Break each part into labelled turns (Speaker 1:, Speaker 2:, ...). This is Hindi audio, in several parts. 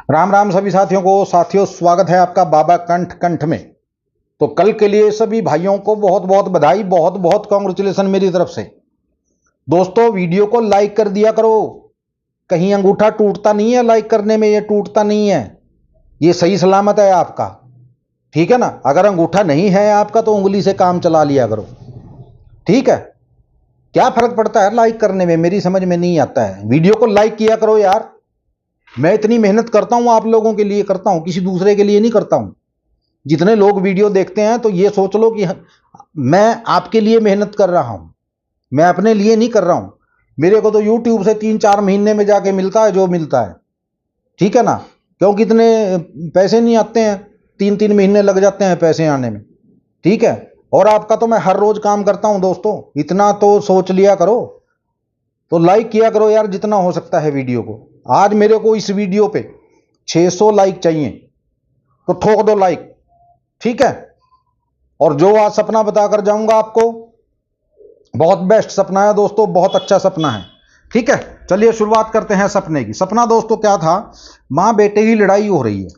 Speaker 1: राम राम सभी साथियों को। साथियों, स्वागत है आपका बाबा कंठ कंठ में। तो कल के लिए सभी भाइयों को बहुत बहुत बधाई, बहुत बहुत कांग्रेचुलेशन मेरी तरफ से। दोस्तों, वीडियो को लाइक कर दिया करो। कहीं अंगूठा टूटता नहीं है लाइक करने में, ये टूटता नहीं है, ये सही सलामत है आपका। ठीक है ना। अगर अंगूठा नहीं है आपका तो उंगली से काम चला लिया करो। ठीक है। क्या फर्क पड़ता है लाइक करने में, मेरी समझ में नहीं आता है। वीडियो को लाइक किया करो यार। मैं इतनी मेहनत करता हूं आप लोगों के लिए करता हूं, किसी दूसरे के लिए नहीं करता हूं। जितने लोग वीडियो देखते हैं तो ये सोच लो कि मैं आपके लिए मेहनत कर रहा हूं, मैं अपने लिए नहीं कर रहा हूं। मेरे को तो YouTube से 3-4 महीने में जाके मिलता है जो मिलता है। ठीक है ना। क्योंकि इतने पैसे नहीं आते हैं, 3-3 महीने लग जाते हैं पैसे आने में। ठीक है। और आपका तो मैं हर रोज काम करता हूं दोस्तों, इतना तो सोच लिया करो। तो लाइक किया करो यार जितना हो सकता है वीडियो को। आज मेरे को इस वीडियो पे 600 लाइक चाहिए, तो ठोक दो लाइक। ठीक है। और जो आज सपना बताकर जाऊंगा आपको, बहुत बेस्ट सपना है दोस्तों, बहुत अच्छा सपना है। ठीक है। चलिए शुरुआत करते हैं सपने की। सपना दोस्तों क्या था, मां बेटे की लड़ाई हो रही है।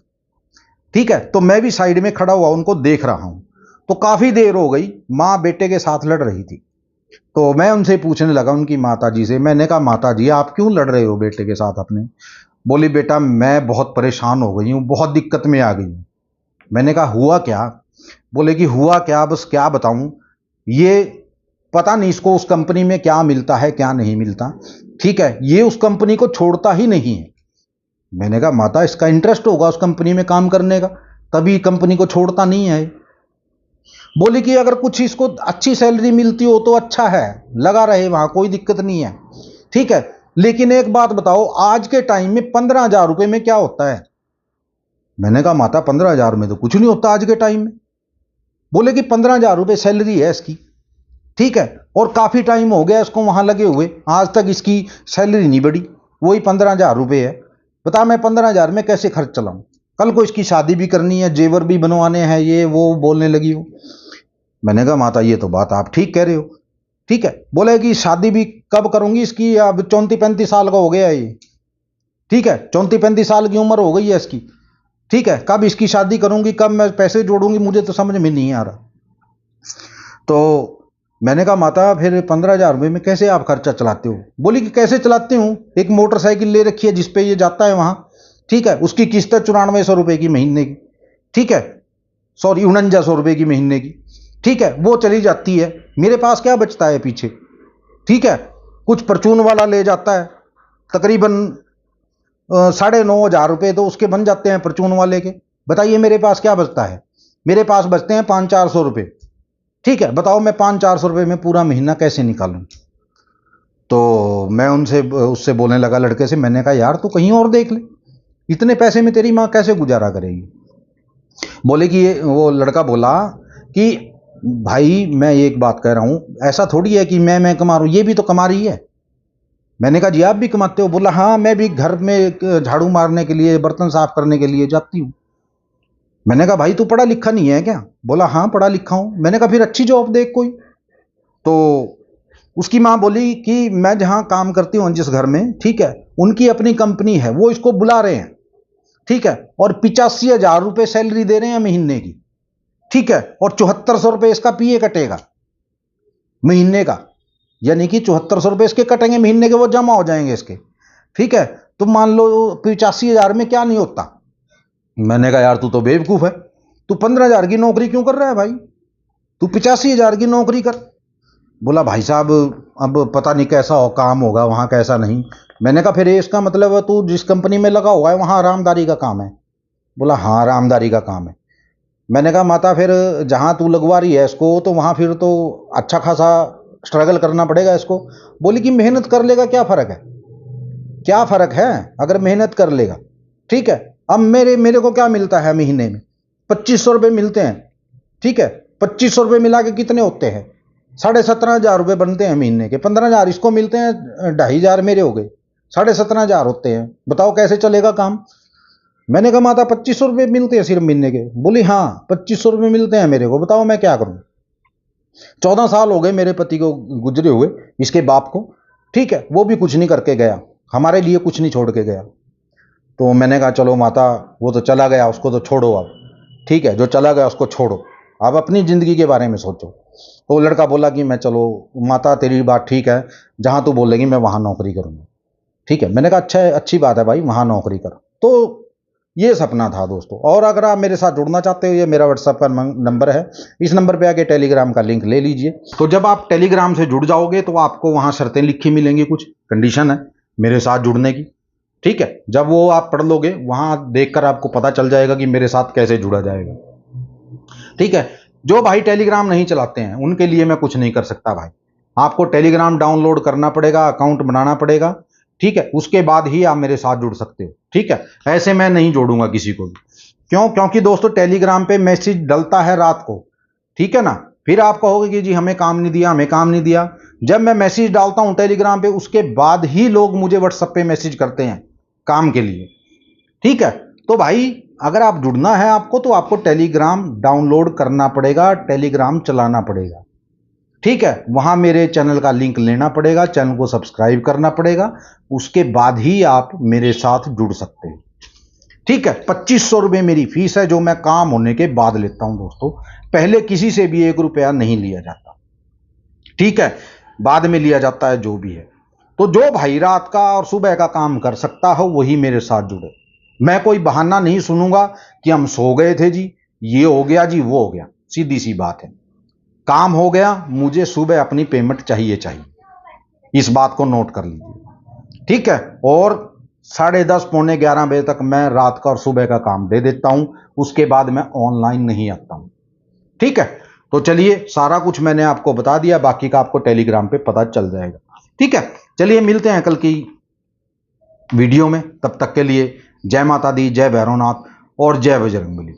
Speaker 1: ठीक है। तो मैं भी साइड में खड़ा हुआ उनको देख रहा हूं। तो काफी देर हो गई, मां बेटे के साथ लड़ रही थी। तो मैं उनसे पूछने लगा, उनकी माता जी से। मैंने कहा, माता जी आप क्यों लड़ रहे हो बेटे के साथ अपने? बोली, बेटा मैं बहुत परेशान हो गई हूँ, बहुत दिक्कत में आ गई हूँ। मैंने कहा, हुआ क्या? बोले कि हुआ क्या, बस क्या बताऊं, ये पता नहीं इसको उस कंपनी में क्या मिलता है क्या नहीं मिलता। ठीक है। ये उस कंपनी को छोड़ता ही नहीं है। मैंने कहा, माता इसका इंटरेस्ट होगा उस कंपनी में काम करने का, तभी कंपनी को छोड़ता नहीं है। बोली कि अगर कुछ इसको अच्छी सैलरी मिलती हो तो अच्छा है, लगा रहे वहां, कोई दिक्कत नहीं है। ठीक है। लेकिन एक बात बताओ, आज के टाइम में 15,000 रुपए में क्या होता है? मैंने कहा, माता 15,000 में तो कुछ नहीं होता आज के टाइम में। बोले कि 15,000 रुपए सैलरी है इसकी। ठीक है। और काफी टाइम हो गया इसको वहां लगे हुए, आज तक इसकी सैलरी नहीं बढ़ी, वही 15,000 रुपए है। बता मैं 15,000 में कैसे खर्च चलाऊं? कल को इसकी शादी भी करनी है, जेवर भी बनवाने हैं, ये वो बोलने लगी हो। मैंने कहा, माता ये तो बात आप ठीक कह रहे हो। ठीक है। बोले कि शादी भी कब करूंगी इसकी, अब 34-35 साल का हो गया है ये। ठीक है। 34-35 साल की उम्र हो गई है इसकी। ठीक है। कब इसकी शादी करूंगी, कब मैं पैसे जोड़ूंगी, मुझे तो समझ में नहीं आ रहा। तो मैंने कहा, माता फिर 15,000 रुपये में कैसे आप खर्चा चलाते हो? बोली कि कैसे चलाती हूँ, एक मोटरसाइकिल ले रखी है जिसपे ये जाता है वहां। ठीक है। उसकी किस्त है 9400 रुपये की महीने की। ठीक है। सॉरी, 4900 रुपये की महीने की। ठीक है। वो चली जाती है, मेरे पास क्या बचता है पीछे? ठीक है। कुछ परचून वाला ले जाता है, तकरीबन 9,500 रुपये तो उसके बन जाते हैं परचून वाले के। बताइए मेरे पास क्या बचता है? मेरे पास बचते हैं 500-400 रुपये। ठीक है। बताओ मैं 500-400 रुपये में पूरा महीना कैसे निकालूं? तो मैं उनसे उससे बोलने लगा, लड़के से। मैंने कहा, यार तू कहीं और देख ले, इतने पैसे में तेरी माँ कैसे गुजारा करेगी? बोले कि वो लड़का बोला कि भाई मैं एक बात कह रहा हूं, ऐसा थोड़ी है कि मैं कमा रहा हूं, ये भी तो कमा रही है। मैंने कहा, जी आप भी कमाते हो? बोला, हाँ मैं भी घर में झाड़ू मारने के लिए, बर्तन साफ करने के लिए जाती हूँ। मैंने कहा, भाई तू पढ़ा लिखा नहीं है क्या? बोला, हाँ पढ़ा लिखा हूं। मैंने कहा, फिर अच्छी जॉब देख कोई। तो उसकी माँ बोली कि मैं जहां काम करती हूँ जिस घर में, ठीक है, उनकी अपनी कंपनी है, वो इसको बुला रहे हैं। ठीक है। और 85,000 रुपये सैलरी दे रहे हैं महीने की। ठीक है। और 7400 रुपये इसका पीए कटेगा महीने का, यानी कि 7400 रुपये इसके कटेंगे महीने के, वो जमा हो जाएंगे इसके। ठीक है। तो मान लो 85,000 में क्या नहीं होता। मैंने कहा, यार तू तो बेवकूफ है, तू 15,000 की नौकरी क्यों कर रहा है भाई, तू 85,000 की नौकरी कर। बोला, भाई साहब अब पता नहीं कैसा हो काम होगा वहां, कैसा नहीं। मैंने कहा, फिर इसका मतलब तू जिस कंपनी में लगा हुआ है वहां आरामदारी का काम है? बोला, हाँ आरामदारी का काम है। मैंने कहा, माता फिर जहां तू लगवा रही है इसको, तो वहां फिर तो अच्छा खासा स्ट्रगल करना पड़ेगा इसको। बोली कि मेहनत कर लेगा, क्या फर्क है, क्या फर्क है अगर मेहनत कर लेगा। ठीक है। अब मेरे मेरे को क्या मिलता है महीने में? 2500 रुपये मिलते हैं। ठीक है। 2500 रुपये मिला के कितने होते हैं? 17,500 रुपये बनते हैं महीने के। 15,000 इसको मिलते हैं, 2,500 मेरे हो गए, 17,500 होते हैं। बताओ कैसे चलेगा काम? मैंने कहा, माता 2500 रुपये मिलते हैं सिर्फ महीने के? बोली, हाँ 2500 रुपये मिलते हैं मेरे को, बताओ मैं क्या करूं। 14 साल हो गए मेरे पति को गुजरे हुए, इसके बाप को। ठीक है। वो भी कुछ नहीं करके गया, हमारे लिए कुछ नहीं छोड़ के गया। तो मैंने कहा चलो माता, वो तो चला गया, उसको तो छोड़ो अब, ठीक है, जो चला गया उसको छोड़ो, अब अपनी ज़िंदगी के बारे में सोचो। तो वो लड़का बोला कि मैं, चलो माता तेरी बात ठीक है, जहाँ तू बोलेगी मैं वहाँ नौकरी करूँगा। ठीक है, मैंने कहा अच्छा है, अच्छी बात है भाई, वहाँ नौकरी कर। तो ये सपना था दोस्तों। और अगर आप मेरे साथ जुड़ना चाहते हो, ये मेरा व्हाट्सएप का नंबर है, इस नंबर पे आके टेलीग्राम का लिंक ले लीजिए। तो जब आप टेलीग्राम से जुड़ जाओगे तो आपको वहाँ शर्तें लिखी मिलेंगी, कुछ कंडीशन है मेरे साथ जुड़ने की। ठीक है, जब वो आप पढ़ लोगे, वहाँ देखकर आपको पता चल जाएगा कि मेरे साथ कैसे जुड़ा जाएगा। ठीक है, जो भाई टेलीग्राम नहीं चलाते हैं उनके लिए मैं कुछ नहीं कर सकता भाई। आपको टेलीग्राम डाउनलोड करना पड़ेगा, अकाउंट बनाना पड़ेगा। ठीक है, उसके बाद ही आप मेरे साथ जुड़ सकते हो। ठीक है, ऐसे मैं नहीं जोड़ूंगा किसी को भी। क्यों? क्योंकि दोस्तों टेलीग्राम पे मैसेज डलता है रात को, ठीक है ना, फिर आप कहोगे कि जी हमें काम नहीं दिया, हमें काम नहीं दिया। जब मैं मैसेज डालता हूं टेलीग्राम पे, उसके बाद ही लोग मुझे व्हाट्सएप पे मैसेज करते हैं काम के लिए। ठीक है, तो भाई अगर आप जुड़ना है आपको, तो आपको टेलीग्राम डाउनलोड करना पड़ेगा, टेलीग्राम चलाना पड़ेगा। ठीक है, वहां मेरे चैनल का लिंक लेना पड़ेगा, चैनल को सब्सक्राइब करना पड़ेगा, उसके बाद ही आप मेरे साथ जुड़ सकते हैं। ठीक है, 2500 रुपये मेरी फीस है, जो मैं काम होने के बाद लेता हूं दोस्तों। पहले किसी से भी 1 रुपया नहीं लिया जाता। ठीक है, बाद में लिया जाता है जो भी है। तो जो भाई रात का और सुबह का काम कर सकता हो वही मेरे साथ जुड़े। मैं कोई बहाना नहीं सुनूंगा कि हम सो गए थे जी, ये हो गया जी, वो हो गया। सीधी सी बात है, काम हो गया, मुझे सुबह अपनी पेमेंट चाहिए चाहिए। इस बात को नोट कर लीजिए। ठीक है, और 10:30 पौने 11 बजे तक मैं रात का और सुबह का काम दे देता हूं, उसके बाद मैं ऑनलाइन नहीं आता हूं। ठीक है, तो चलिए सारा कुछ मैंने आपको बता दिया, बाकी का आपको टेलीग्राम पे पता चल जाएगा। ठीक है, चलिए मिलते हैं कल की वीडियो में। तब तक के लिए जय माता दी, जय भैरवनाथ और जय बजरंगबली।